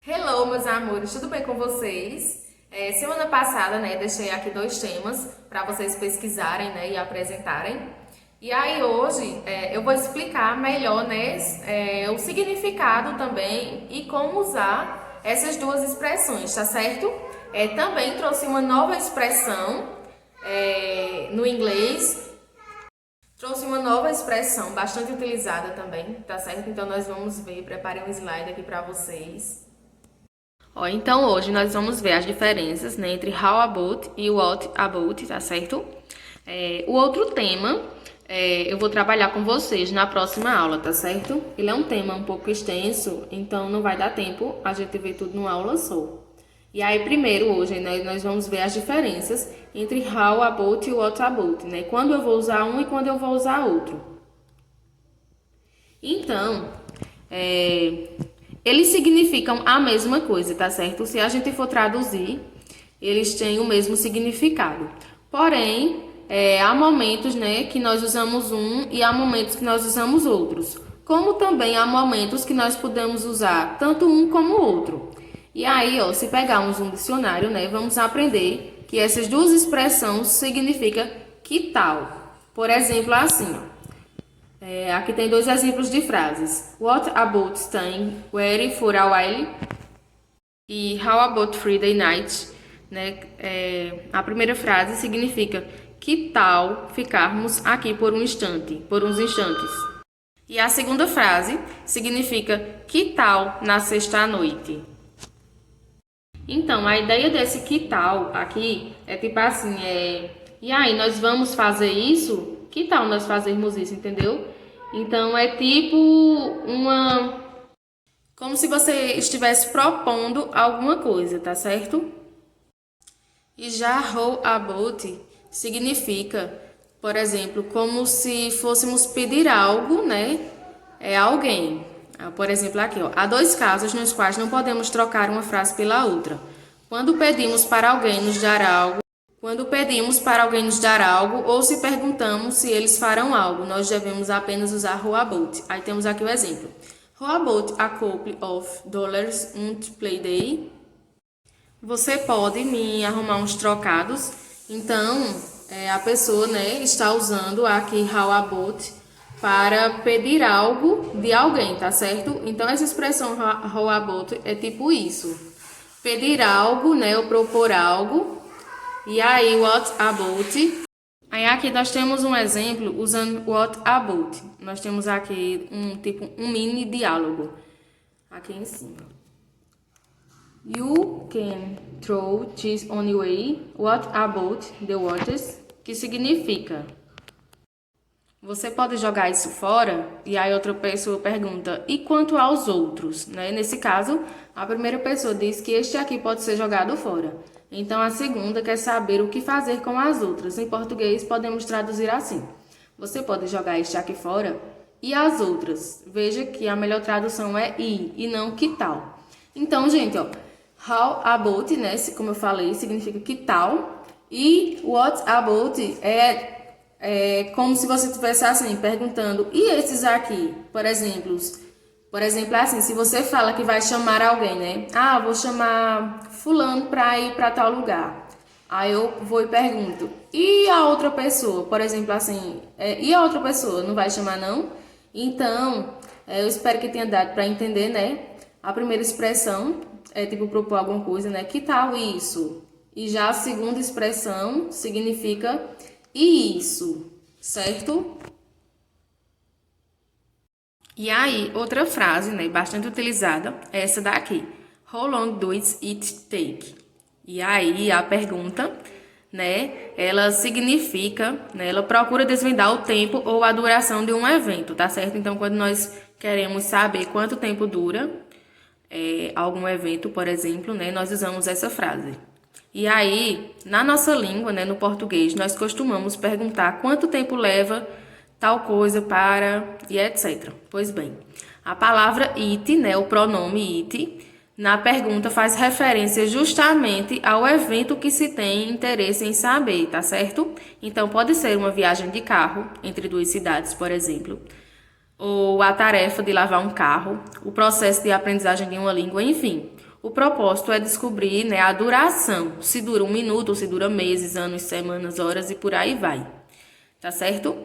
Hello, meus amores, tudo bem com vocês? Semana passada, né, deixei aqui dois temas para vocês pesquisarem, né, e apresentarem. E aí hoje eu vou explicar melhor, né, o significado também e como usar essas duas expressões, tá certo? Também trouxe uma nova expressão no inglês. Trouxe uma nova expressão bastante utilizada também, tá certo? Então nós vamos ver, preparei um slide aqui para vocês. Então hoje nós vamos ver as diferenças, né, entre how about e what about, tá certo? O outro tema eu vou trabalhar com vocês na próxima aula, tá certo? Ele é um tema um pouco extenso, então não vai dar tempo a gente ver tudo numa aula só. E aí primeiro hoje, né, nós vamos ver as diferenças entre how about e what about, né? Quando eu vou usar um e quando eu vou usar outro. Então, eles significam a mesma coisa, tá certo? Se a gente for traduzir, eles têm o mesmo significado. Porém, há momentos, né, que nós usamos um e há momentos que nós usamos outros. Como também há momentos que nós podemos usar tanto um como o outro. E aí, ó, se pegarmos um dicionário, né, vamos aprender que essas duas expressões significam que tal. Por exemplo, assim, ó. Aqui tem dois exemplos de frases. What about staying where for a while? E how about Friday night? Né? A primeira frase significa que tal ficarmos aqui por um instante, por uns instantes. E a segunda frase significa que tal na sexta-noite. Então, a ideia desse que tal aqui é tipo assim, e aí, nós vamos fazer isso? Que tal nós fazermos isso, entendeu? Então, é tipo como se você estivesse propondo alguma coisa, tá certo? E já how about significa, por exemplo, como se fôssemos pedir algo, né? A alguém. Por exemplo, aqui, ó, há dois casos nos quais não podemos trocar uma frase pela outra. Quando pedimos para alguém nos dar algo, quando pedimos para alguém nos dar algo ou se perguntamos se eles farão algo, nós devemos apenas usar how about. Aí temos aqui o exemplo. How about a couple of dollars on play day? Você pode me arrumar uns trocados? Então, a pessoa, né, está usando aqui how about para pedir algo de alguém, tá certo? Então, essa expressão how about é tipo isso. Pedir algo, né, ou propor algo. E aí, what about? Aí aqui nós temos um exemplo usando what about. Nós temos aqui um mini diálogo aqui em cima. You can throw cheese on your way. What about the waters? Que significa? Você pode jogar isso fora? E aí outra pessoa pergunta, e quanto aos outros? Né? Nesse caso, a primeira pessoa diz que este aqui pode ser jogado fora. Então a segunda quer saber o que fazer com as outras. Em português podemos traduzir assim. Você pode jogar este aqui fora? E as outras? Veja que a melhor tradução é e não que tal. Então, gente, ó, how about, né, como eu falei, significa que tal. E what about é como se você estivesse assim, perguntando, e esses aqui? Por exemplo, assim, se você fala que vai chamar alguém, né? Ah, vou chamar fulano para ir para tal lugar. Aí eu vou e pergunto, e a outra pessoa? Por exemplo, assim, e a outra pessoa? Não vai chamar, não? Então, eu espero que tenha dado para entender, né? A primeira expressão é tipo propor alguma coisa, né? Que tal isso? E já a segunda expressão significa e isso, certo? E aí, outra frase, né, bastante utilizada, é essa daqui. How long does it take? E aí, a pergunta, né, ela significa, né, ela procura desvendar o tempo ou a duração de um evento, tá certo? Então, quando nós queremos saber quanto tempo dura algum evento, por exemplo, né, nós usamos essa frase. E aí, na nossa língua, né, no português, nós costumamos perguntar quanto tempo leva tal coisa para e etc. Pois bem, a palavra it, né, o pronome it, na pergunta faz referência justamente ao evento que se tem interesse em saber, tá certo? Então, pode ser uma viagem de carro entre duas cidades, por exemplo, ou a tarefa de lavar um carro, o processo de aprendizagem de uma língua, enfim. O propósito é descobrir, né, a duração, se dura 1 minuto, ou se dura meses, anos, semanas, horas e por aí vai. Tá certo?